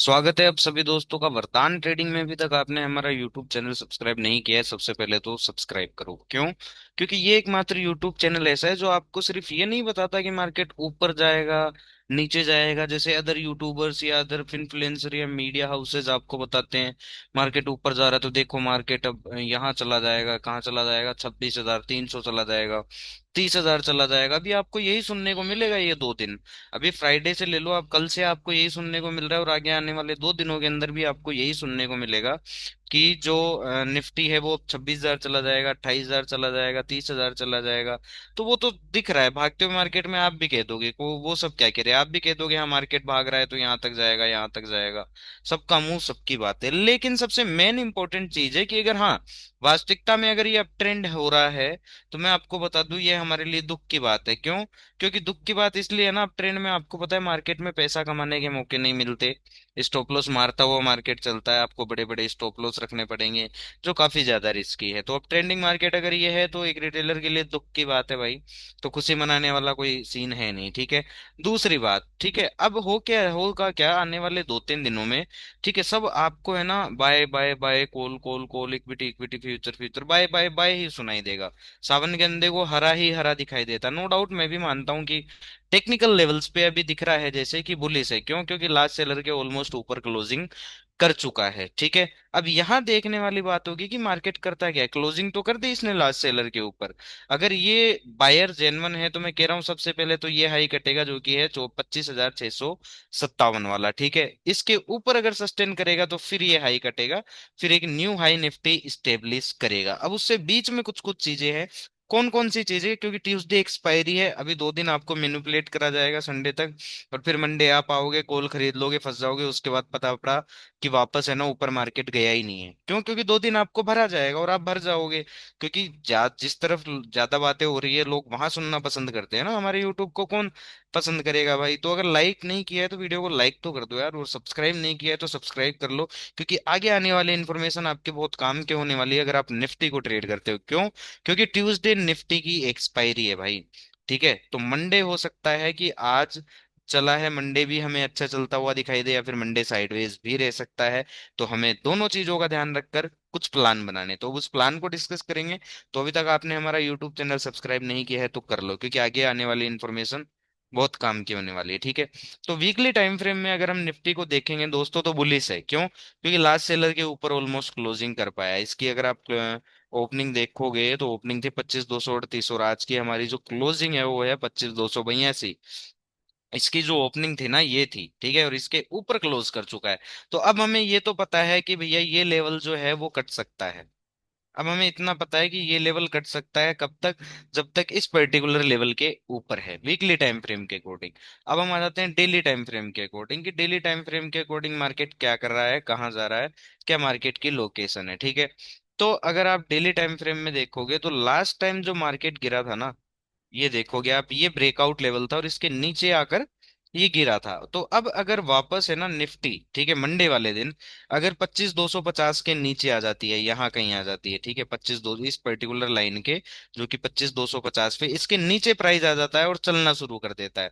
स्वागत है आप सभी दोस्तों का वरदान ट्रेडिंग में। अभी तक आपने हमारा यूट्यूब चैनल सब्सक्राइब नहीं किया है, सबसे पहले तो सब्सक्राइब करो। क्यों? क्योंकि ये एकमात्र यूट्यूब चैनल ऐसा है जो आपको सिर्फ ये नहीं बताता कि मार्केट ऊपर जाएगा नीचे जाएगा, जैसे अदर यूट्यूबर्स या अदर इन्फ्लुएंसर या मीडिया हाउसेज आपको बताते हैं मार्केट ऊपर जा रहा है तो देखो मार्केट अब यहाँ चला जाएगा, कहाँ चला जाएगा, 26,300 चला जाएगा, 30,000 चला जाएगा। अभी आपको यही सुनने को मिलेगा ये 2 दिन। अभी फ्राइडे से ले लो आप, कल से आपको यही सुनने को मिल रहा है और आगे आने वाले 2 दिनों के अंदर भी आपको यही सुनने को मिलेगा कि जो निफ्टी है वो 26,000 चला जाएगा, 28,000 चला जाएगा, 30,000 चला जाएगा। तो वो तो दिख रहा है भागते हुए मार्केट में। आप भी कह दोगे को वो सब क्या कह रहे हैं, आप भी कह दोगे हाँ मार्केट भाग रहा है तो यहाँ तक जाएगा, यहाँ तक जाएगा। सबका मुंह सबकी बात है, लेकिन सबसे मेन इंपॉर्टेंट चीज है कि अगर हाँ वास्तविकता में अगर ये अप ट्रेंड हो रहा है तो मैं आपको बता दूं ये हमारे लिए दुख की बात है। क्यों? क्योंकि दुख की बात इसलिए है ना, अब ट्रेंड में आपको पता है मार्केट में पैसा कमाने के मौके नहीं मिलते। स्टॉप लॉस मारता हुआ मार्केट चलता है, आपको बड़े बड़े स्टॉप लॉस रखने पड़ेंगे जो काफी ज्यादा रिस्की है। तो अब ट्रेंडिंग मार्केट अगर ये है तो एक रिटेलर के लिए दुख की बात है भाई। तो खुशी मनाने वाला कोई सीन है नहीं, ठीक है। दूसरी बात, ठीक है, अब हो क्या होगा, क्या आने वाले 2-3 दिनों में, ठीक है, सब आपको है ना buy buy buy, call call call, equity equity, future future, buy buy buy ही सुनाई देगा। सावन के अंधे को हरा ही हरा दिखाई देता। नो डाउट मैं भी मानता हूँ कि टेक्निकल लेवल्स पे अभी दिख रहा है जैसे कि बुलिश है। क्यों? क्योंकि लास्ट सेलर के ऑलमोस्ट ऊपर क्लोजिंग कर चुका है, ठीक है। अब यहाँ देखने वाली बात होगी कि मार्केट करता क्या है। क्लोजिंग तो कर दी इसने लास्ट सेलर के ऊपर। अगर ये बायर जेन्युइन है तो मैं कह रहा हूँ सबसे पहले तो ये हाई कटेगा जो कि है 25,657 वाला, ठीक है। इसके ऊपर अगर सस्टेन करेगा तो फिर ये हाई कटेगा, फिर एक न्यू हाई निफ्टी स्टेब्लिश करेगा। अब उससे बीच में कुछ कुछ चीजें हैं। कौन कौन सी चीजें? क्योंकि ट्यूसडे एक्सपायरी है, अभी 2 दिन आपको मैनिपुलेट करा जाएगा संडे तक, और फिर मंडे आप आओगे कॉल खरीद लोगे, फंस जाओगे, उसके बाद पता पड़ा कि वापस है ना ऊपर मार्केट गया ही नहीं है। क्यों? क्योंकि 2 दिन आपको भरा जाएगा और आप भर जाओगे। क्योंकि जिस तरफ ज्यादा बातें हो रही है लोग वहां सुनना पसंद करते हैं ना, हमारे यूट्यूब को कौन पसंद करेगा भाई। तो अगर लाइक नहीं किया है तो वीडियो को लाइक तो कर दो यार, और सब्सक्राइब नहीं किया है तो सब्सक्राइब कर लो। क्योंकि आगे आने वाली इन्फॉर्मेशन आपके बहुत काम के होने वाली है अगर आप निफ्टी को ट्रेड करते हो। क्यों? क्योंकि ट्यूसडे निफ्टी की एक्सपायरी है भाई, ठीक है। तो मंडे हो सकता है कि आज चला है, मंडे भी हमें अच्छा चलता हुआ दिखाई दे, या फिर मंडे साइडवेज भी रह सकता है। तो हमें दोनों चीजों का ध्यान रखकर कुछ प्लान बनाने, तो उस प्लान को डिस्कस करेंगे। तो अभी तक आपने हमारा यूट्यूब चैनल सब्सक्राइब नहीं किया है तो कर लो, क्योंकि आगे आने वाली इन्फॉर्मेशन बहुत काम की होने वाली है, ठीक है। तो वीकली टाइम फ्रेम में अगर हम निफ्टी को देखेंगे दोस्तों तो बुलिश है। क्यों? क्योंकि लास्ट सेलर के ऊपर ऑलमोस्ट क्लोजिंग कर पाया है। इसकी अगर आप ओपनिंग देखोगे तो ओपनिंग थी 25,238 और आज की हमारी जो क्लोजिंग है वो है 25,282। इसकी जो ओपनिंग थी ना ये थी, ठीक है, और इसके ऊपर क्लोज कर चुका है। तो अब हमें ये तो पता है कि भैया ये लेवल जो है वो कट सकता है। अब हमें इतना पता है कि ये लेवल कट सकता है कब तक? जब तक इस पर्टिकुलर लेवल के ऊपर है, वीकली टाइम फ्रेम के अकॉर्डिंग। अब हम आ जाते हैं डेली टाइम फ्रेम के अकॉर्डिंग, कि डेली टाइम फ्रेम के अकॉर्डिंग मार्केट क्या कर रहा है, कहाँ जा रहा है, क्या मार्केट की लोकेशन है, ठीक है। तो अगर आप डेली टाइम फ्रेम में देखोगे तो लास्ट टाइम जो मार्केट गिरा था ना, ये देखोगे आप, ये ब्रेकआउट लेवल था और इसके नीचे आकर ये गिरा था। तो अब अगर वापस है ना निफ्टी, ठीक है, मंडे वाले दिन अगर 25,250 के नीचे आ जाती है, यहाँ कहीं आ जाती है, ठीक है, 25,200 इस पर्टिकुलर लाइन के, जो कि 25,250 पे इसके नीचे प्राइस आ जाता है और चलना शुरू कर देता है,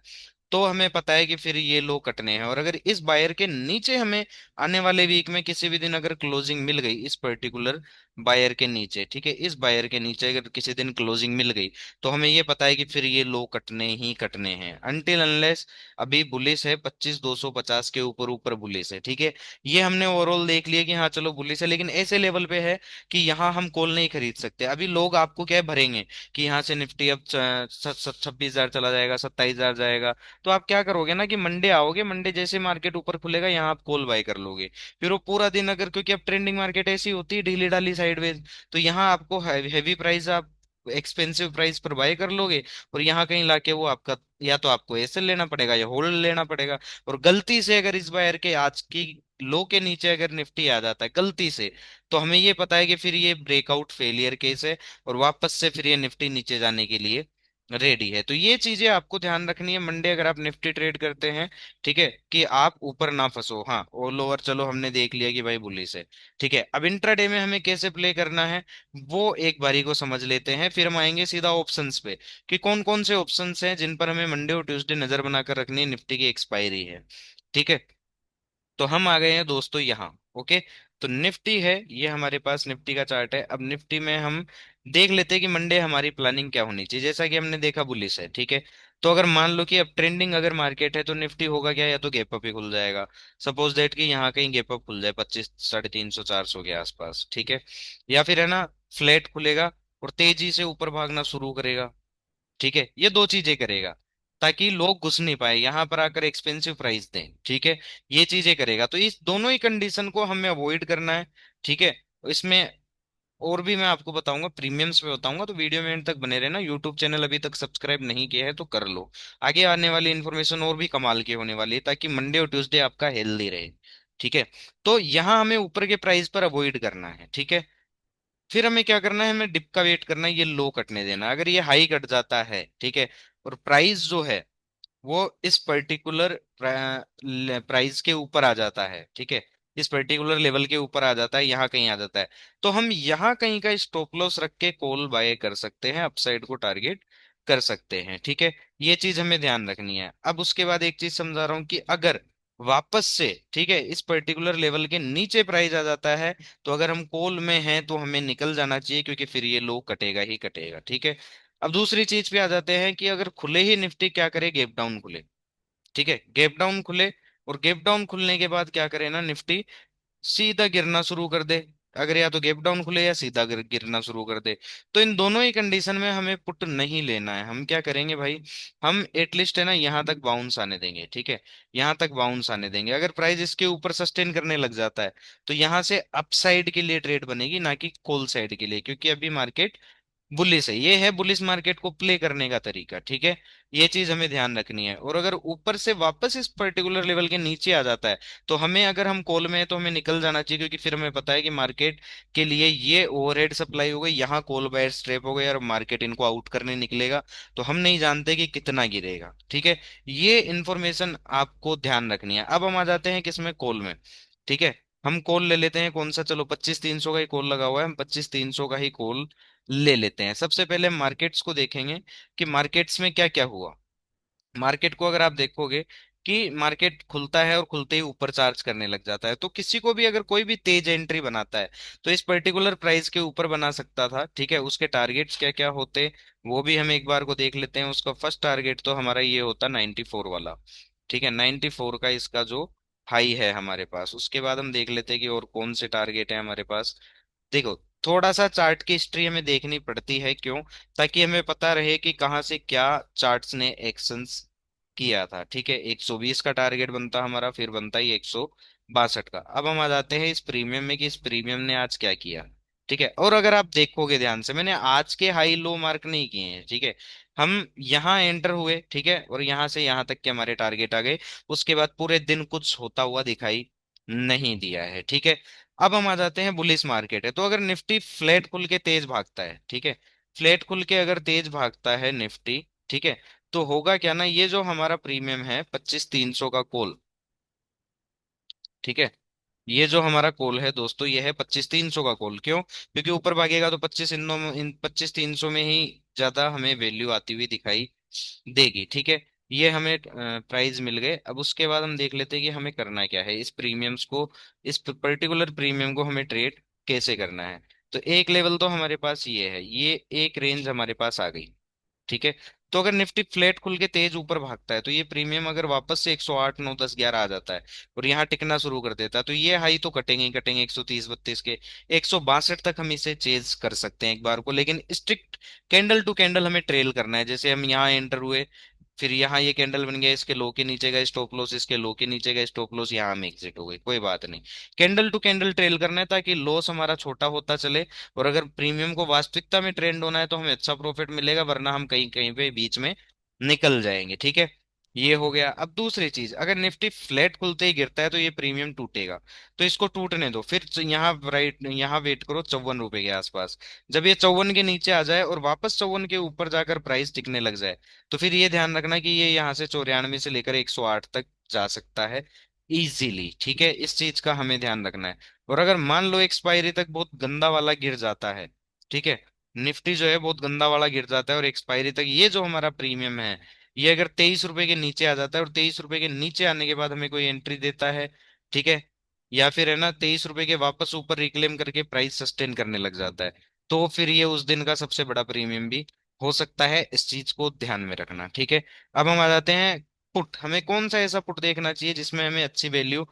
तो हमें पता है कि फिर ये लो कटने हैं। और अगर इस बायर के नीचे हमें आने वाले वीक में किसी भी दिन अगर क्लोजिंग मिल गई इस पर्टिकुलर बायर के नीचे, ठीक है, इस बायर के नीचे अगर किसी दिन क्लोजिंग मिल गई तो हमें ये पता है कि फिर ये लो कटने ही कटने हैं, अनटिल अनलेस अभी बुलिस है 25,250 के ऊपर ऊपर बुलिस है, ठीक है। ये हमने ओवरऑल देख लिया कि हाँ चलो बुलिस है, लेकिन ऐसे लेवल पे है कि यहाँ हम कॉल नहीं खरीद सकते। अभी लोग आपको क्या है भरेंगे कि यहाँ से निफ्टी अब 26,000 चला जाएगा, 27,000 जाएगा। तो आप क्या करोगे ना कि मंडे आओगे, मंडे जैसे मार्केट ऊपर खुलेगा यहाँ आप कॉल बाय कर लोगे। फिर वो पूरा दिन अगर, क्योंकि अब ट्रेंडिंग मार्केट ऐसी होती है ढीली ढाली साइडवेज, तो यहाँ आपको हैवी प्राइस आप एक्सपेंसिव प्राइस पर बाय कर लोगे, और यहाँ कहीं लाके वो आपका या तो आपको ऐसे लेना पड़ेगा या होल्ड लेना पड़ेगा। और गलती से अगर इस बार के आज की लो के नीचे अगर निफ्टी आ जाता है गलती से, तो हमें ये पता है कि फिर ये ब्रेकआउट फेलियर केस है और वापस से फिर ये निफ्टी नीचे जाने के लिए रेडी है। तो ये चीजें आपको ध्यान रखनी है मंडे अगर आप निफ्टी ट्रेड करते हैं, ठीक है, कि आप ऊपर ना फंसो। हाँ ऑल ओवर चलो हमने देख लिया कि भाई बुलिस है, ठीक है। अब इंट्राडे में हमें कैसे प्ले करना है वो एक बारी को समझ लेते हैं, फिर हम आएंगे सीधा ऑप्शंस पे कि कौन कौन से ऑप्शंस हैं जिन पर हमें मंडे और ट्यूसडे नजर बनाकर रखनी है, निफ्टी की एक्सपायरी है, ठीक है। तो हम आ गए हैं दोस्तों यहाँ। ओके। तो निफ्टी है, ये हमारे पास निफ्टी का चार्ट है। अब निफ्टी में हम देख लेते हैं कि मंडे हमारी प्लानिंग क्या होनी चाहिए। जैसा कि हमने देखा बुलिश है, ठीक है। तो अगर मान लो कि अब ट्रेंडिंग अगर मार्केट है तो निफ्टी होगा क्या, या तो गैप अप ही खुल जाएगा। सपोज दैट कि यहाँ कहीं गैप अप खुल जाए 25 350 400 के आसपास, ठीक है। या फिर है ना, फ्लैट खुलेगा और तेजी से ऊपर भागना शुरू करेगा, ठीक है। ये दो चीजें करेगा ताकि लोग घुस नहीं पाए यहाँ पर आकर एक्सपेंसिव प्राइस दें, ठीक है। ये चीजें करेगा, तो इस दोनों ही कंडीशन को हमें अवॉइड करना है, ठीक है। इसमें और भी मैं आपको बताऊंगा, प्रीमियम्स में बताऊंगा, तो वीडियो में एंड तक बने रहना। यूट्यूब चैनल अभी तक सब्सक्राइब नहीं किया है तो कर लो। आगे आने वाली इन्फॉर्मेशन और भी कमाल की होने वाली है, ताकि मंडे और ट्यूसडे आपका हेल्दी रहे, ठीक है। तो यहाँ हमें ऊपर के प्राइस पर अवॉइड करना है, ठीक है। फिर हमें क्या करना है, हमें डिप का वेट करना है, ये लो कटने देना है। अगर ये हाई कट जाता है, ठीक है, और प्राइस जो है वो इस पर्टिकुलर प्राइस के ऊपर आ जाता है, ठीक है, इस पर्टिकुलर लेवल के ऊपर आ जाता है, यहाँ कहीं आ जाता है, तो हम यहाँ कहीं का स्टॉप लॉस रख के कॉल बाय कर सकते हैं, अपसाइड को टारगेट कर सकते हैं, ठीक है। ये चीज हमें ध्यान रखनी है। अब उसके बाद एक चीज समझा रहा हूँ कि अगर वापस से, ठीक है, इस पर्टिकुलर लेवल के नीचे प्राइस आ जाता है, तो अगर हम कॉल में हैं तो हमें निकल जाना चाहिए, क्योंकि फिर ये लो कटेगा ही कटेगा, ठीक है। अब दूसरी चीज पे आ जाते हैं कि अगर खुले ही निफ्टी क्या करे, गैप डाउन खुले, ठीक है, गैप डाउन खुले, और गैप डाउन खुलने के बाद क्या करे ना निफ्टी, सीधा गिरना शुरू कर दे। अगर या तो गैप डाउन खुले या सीधा गिरना शुरू कर दे, तो इन दोनों ही कंडीशन में हमें पुट नहीं लेना है। हम क्या करेंगे भाई, हम एटलीस्ट है ना यहाँ तक बाउंस आने देंगे, ठीक है, यहाँ तक बाउंस आने देंगे। अगर प्राइस इसके ऊपर सस्टेन करने लग जाता है तो यहाँ से अपसाइड के लिए ट्रेड बनेगी, ना कि कॉल साइड के लिए, क्योंकि अभी मार्केट बुलिस है। ये है बुलिस मार्केट को प्ले करने का तरीका, ठीक है। ये चीज हमें ध्यान रखनी है। और अगर ऊपर से वापस इस पर्टिकुलर लेवल के नीचे आ जाता है, तो हमें, अगर हम कॉल में है तो हमें निकल जाना चाहिए, क्योंकि फिर हमें पता है कि मार्केट के लिए ये ओवरहेड सप्लाई हो गई, यहाँ कॉल बायर्स ट्रैप हो गए और मार्केट इनको आउट करने निकलेगा। तो हम नहीं जानते कि कितना गिरेगा, ठीक है। ये इंफॉर्मेशन आपको ध्यान रखनी है। अब हम आ जाते हैं किसमें, कॉल में, ठीक है। हम कॉल ले लेते हैं कौन सा, चलो 25 300 का ही कॉल लगा हुआ है, हम 25 300 का ही कॉल ले लेते हैं। सबसे पहले मार्केट्स को देखेंगे कि मार्केट्स में क्या क्या हुआ। मार्केट को अगर आप देखोगे कि मार्केट खुलता है और खुलते ही ऊपर चार्ज करने लग जाता है, तो किसी को भी अगर कोई भी तेज एंट्री बनाता है तो इस पर्टिकुलर प्राइस के ऊपर बना सकता था, ठीक है। उसके टारगेट्स क्या क्या होते, वो भी हम एक बार को देख लेते हैं। उसका फर्स्ट टारगेट तो हमारा ये होता 94 वाला, ठीक है, 94 का इसका जो हाई है हमारे पास। उसके बाद हम देख लेते हैं कि और कौन से टारगेट है हमारे पास। देखो, थोड़ा सा चार्ट की हिस्ट्री हमें देखनी पड़ती है, क्यों, ताकि हमें पता रहे कि कहाँ से क्या चार्ट्स ने एक्शंस किया था, ठीक है। 120 का टारगेट बनता हमारा, फिर बनता ही 162 का। अब हम आ जाते हैं इस प्रीमियम में कि इस प्रीमियम ने आज क्या किया, ठीक है। और अगर आप देखोगे ध्यान से, मैंने आज के हाई लो मार्क नहीं किए हैं, ठीक है। हम यहाँ एंटर हुए, ठीक है, और यहाँ से यहाँ तक के हमारे टारगेट आ गए। उसके बाद पूरे दिन कुछ होता हुआ दिखाई नहीं दिया है, ठीक है। अब हम आ जाते हैं बुलिस मार्केट है, तो अगर निफ्टी फ्लैट खुल के तेज भागता है, ठीक है, फ्लैट खुल के अगर तेज भागता है निफ्टी, ठीक है, तो होगा क्या ना, ये जो हमारा प्रीमियम है 25 300 का कॉल, ठीक है, ये जो हमारा कॉल है दोस्तों, ये है 25 300 का कॉल। क्यों, क्योंकि ऊपर भागेगा तो 25 300 में ही ज्यादा हमें वैल्यू आती हुई दिखाई देगी, ठीक है। ये हमें प्राइस मिल गए। अब उसके बाद हम देख लेते हैं कि हमें करना क्या है, इस प्रीमियम्स को, इस पर्टिकुलर प्रीमियम को हमें ट्रेड कैसे करना है। तो एक लेवल तो हमारे पास ये है, ये एक रेंज हमारे पास आ गई, ठीक है। तो अगर निफ्टी फ्लैट खुल के तेज ऊपर भागता है, तो ये प्रीमियम अगर वापस से 108 9 10 11 आ जाता है और यहाँ टिकना शुरू कर देता है, तो ये हाई तो कटेंगे ही कटेंगे 130 32 के। 162 तक हम इसे चेज कर सकते हैं एक बार को, लेकिन स्ट्रिक्ट कैंडल टू कैंडल हमें ट्रेल करना है। जैसे हम यहाँ एंटर हुए, फिर यहाँ ये कैंडल बन गया, इसके लो के नीचे का स्टॉप लॉस, इसके लो के नीचे का स्टॉप लॉस, यहाँ हम एग्जिट हो गए, कोई बात नहीं। कैंडल टू कैंडल ट्रेल करना है ताकि लॉस हमारा छोटा होता चले, और अगर प्रीमियम को वास्तविकता में ट्रेंड होना है तो हमें अच्छा प्रॉफिट मिलेगा, वरना हम कहीं कहीं पे बीच में निकल जाएंगे, ठीक है। ये हो गया। अब दूसरी चीज, अगर निफ्टी फ्लैट खुलते ही गिरता है तो ये प्रीमियम टूटेगा, तो इसको टूटने दो। फिर यहाँ राइट, यहाँ वेट करो 54 रुपए के आसपास। जब ये 54 के नीचे आ जाए और वापस 54 के ऊपर जाकर प्राइस टिकने लग जाए, तो फिर ये ध्यान रखना कि ये यहाँ से 94 से लेकर 108 तक जा सकता है इजीली, ठीक है। इस चीज का हमें ध्यान रखना है। और अगर मान लो एक्सपायरी तक बहुत गंदा वाला गिर जाता है, ठीक है, निफ्टी जो है बहुत गंदा वाला गिर जाता है और एक्सपायरी तक ये जो हमारा प्रीमियम है, ये अगर 23 रुपए के नीचे आ जाता है और 23 रुपए के नीचे आने के बाद हमें कोई एंट्री देता है, ठीक है, या फिर है ना 23 रुपए के वापस ऊपर रिक्लेम करके प्राइस सस्टेन करने लग जाता है, तो फिर ये उस दिन का सबसे बड़ा प्रीमियम भी हो सकता है। इस चीज को ध्यान में रखना, ठीक है। अब हम आ जाते हैं पुट। हमें कौन सा ऐसा पुट देखना चाहिए जिसमें हमें अच्छी वैल्यू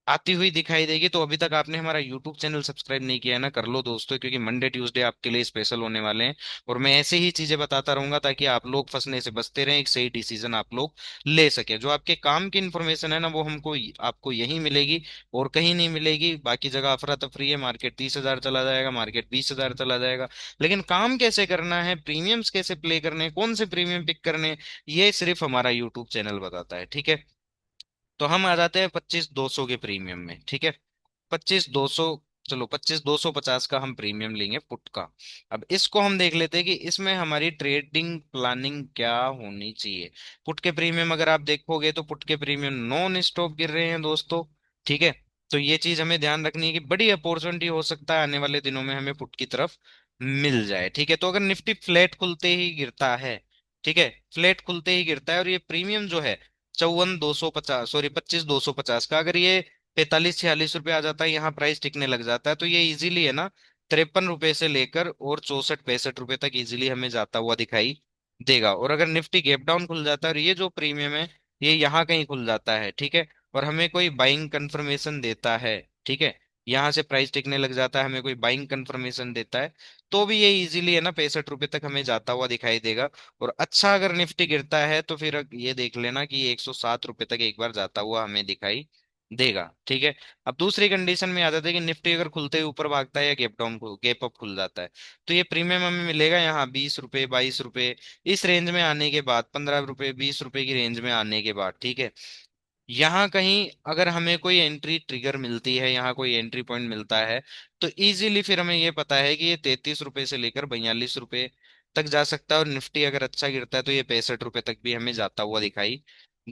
आती हुई दिखाई देगी। तो अभी तक आपने हमारा यूट्यूब चैनल सब्सक्राइब नहीं किया है ना, कर लो दोस्तों, क्योंकि मंडे ट्यूसडे आपके लिए स्पेशल होने वाले हैं। और मैं ऐसे ही चीजें बताता रहूंगा ताकि आप लोग फंसने से बचते रहें, एक सही डिसीजन आप लोग ले सके। जो आपके काम की इन्फॉर्मेशन है ना, वो हमको आपको यहीं मिलेगी और कहीं नहीं मिलेगी। बाकी जगह अफरा तफरी है, मार्केट 30,000 चला जाएगा, मार्केट 20,000 चला जाएगा, लेकिन काम कैसे करना है, प्रीमियम्स कैसे प्ले करने हैं, कौन से प्रीमियम पिक करने हैं, ये सिर्फ हमारा यूट्यूब चैनल बताता है, ठीक है। तो हम आ जाते हैं 25,200 के प्रीमियम में, ठीक है। 25,200, चलो 25,250 का हम प्रीमियम लेंगे पुट का। अब इसको हम देख लेते हैं कि इसमें हमारी ट्रेडिंग प्लानिंग क्या होनी चाहिए। पुट के प्रीमियम अगर आप देखोगे तो पुट के प्रीमियम नॉन स्टॉप गिर रहे हैं दोस्तों, ठीक है। तो ये चीज हमें ध्यान रखनी है कि बड़ी अपॉर्चुनिटी हो सकता है आने वाले दिनों में हमें पुट की तरफ मिल जाए, ठीक है। तो अगर निफ्टी फ्लैट खुलते ही गिरता है, ठीक है, फ्लैट खुलते ही गिरता है, और ये प्रीमियम जो है 54,250, सॉरी 25,250 का, अगर ये 45-46 रुपये आ जाता है, यहाँ प्राइस टिकने लग जाता है, तो ये इजीली है ना 53 रुपए से लेकर और 64-65 रुपए तक इजीली हमें जाता हुआ दिखाई देगा। और अगर निफ्टी गैप डाउन खुल जाता है और ये जो प्रीमियम है ये यहाँ कहीं खुल जाता है, ठीक है, और हमें कोई बाइंग कंफर्मेशन देता है, ठीक है, यहाँ से प्राइस टिकने लग जाता है, हमें कोई बाइंग कंफर्मेशन देता है, तो भी ये इजीली है ना 65 रुपए तक हमें जाता हुआ दिखाई देगा। और अच्छा अगर निफ्टी गिरता है तो फिर ये देख लेना कि ये 107 रुपए तक एक बार जाता हुआ हमें दिखाई देगा, ठीक है। अब दूसरी कंडीशन में आ जाता है कि निफ्टी अगर खुलते ही ऊपर भागता है या गैप डाउन गैप अप खुल जाता है, तो ये प्रीमियम हमें मिलेगा यहाँ 20 रुपए, 22 रुपए, इस रेंज में आने के बाद, 15 रुपए, 20 रुपए की रेंज में आने के बाद, ठीक है। यहाँ कहीं अगर हमें कोई एंट्री ट्रिगर मिलती है, यहाँ कोई एंट्री पॉइंट मिलता है, तो इजीली फिर हमें ये पता है कि ये 33 रुपए से लेकर 42 रुपए तक जा सकता है। और निफ्टी अगर अच्छा गिरता है तो ये 65 रुपए तक भी हमें जाता हुआ दिखाई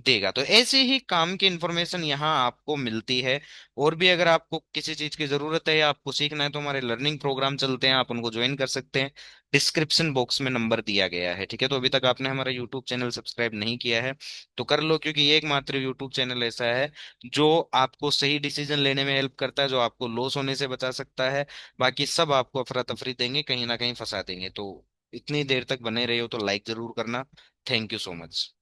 देगा। तो ऐसे ही काम की इंफॉर्मेशन यहाँ आपको मिलती है। और भी अगर आपको किसी चीज की जरूरत है या आपको सीखना है तो हमारे लर्निंग प्रोग्राम चलते हैं, आप उनको ज्वाइन कर सकते हैं। डिस्क्रिप्शन बॉक्स में नंबर दिया गया है, ठीक है। तो अभी तक आपने हमारा यूट्यूब चैनल सब्सक्राइब नहीं किया है तो कर लो, क्योंकि ये एकमात्र यूट्यूब चैनल ऐसा है जो आपको सही डिसीजन लेने में हेल्प करता है, जो आपको लॉस होने से बचा सकता है। बाकी सब आपको अफरा तफरी देंगे, कहीं ना कहीं फंसा देंगे। तो इतनी देर तक बने रहे हो तो लाइक जरूर करना। Thank you so much.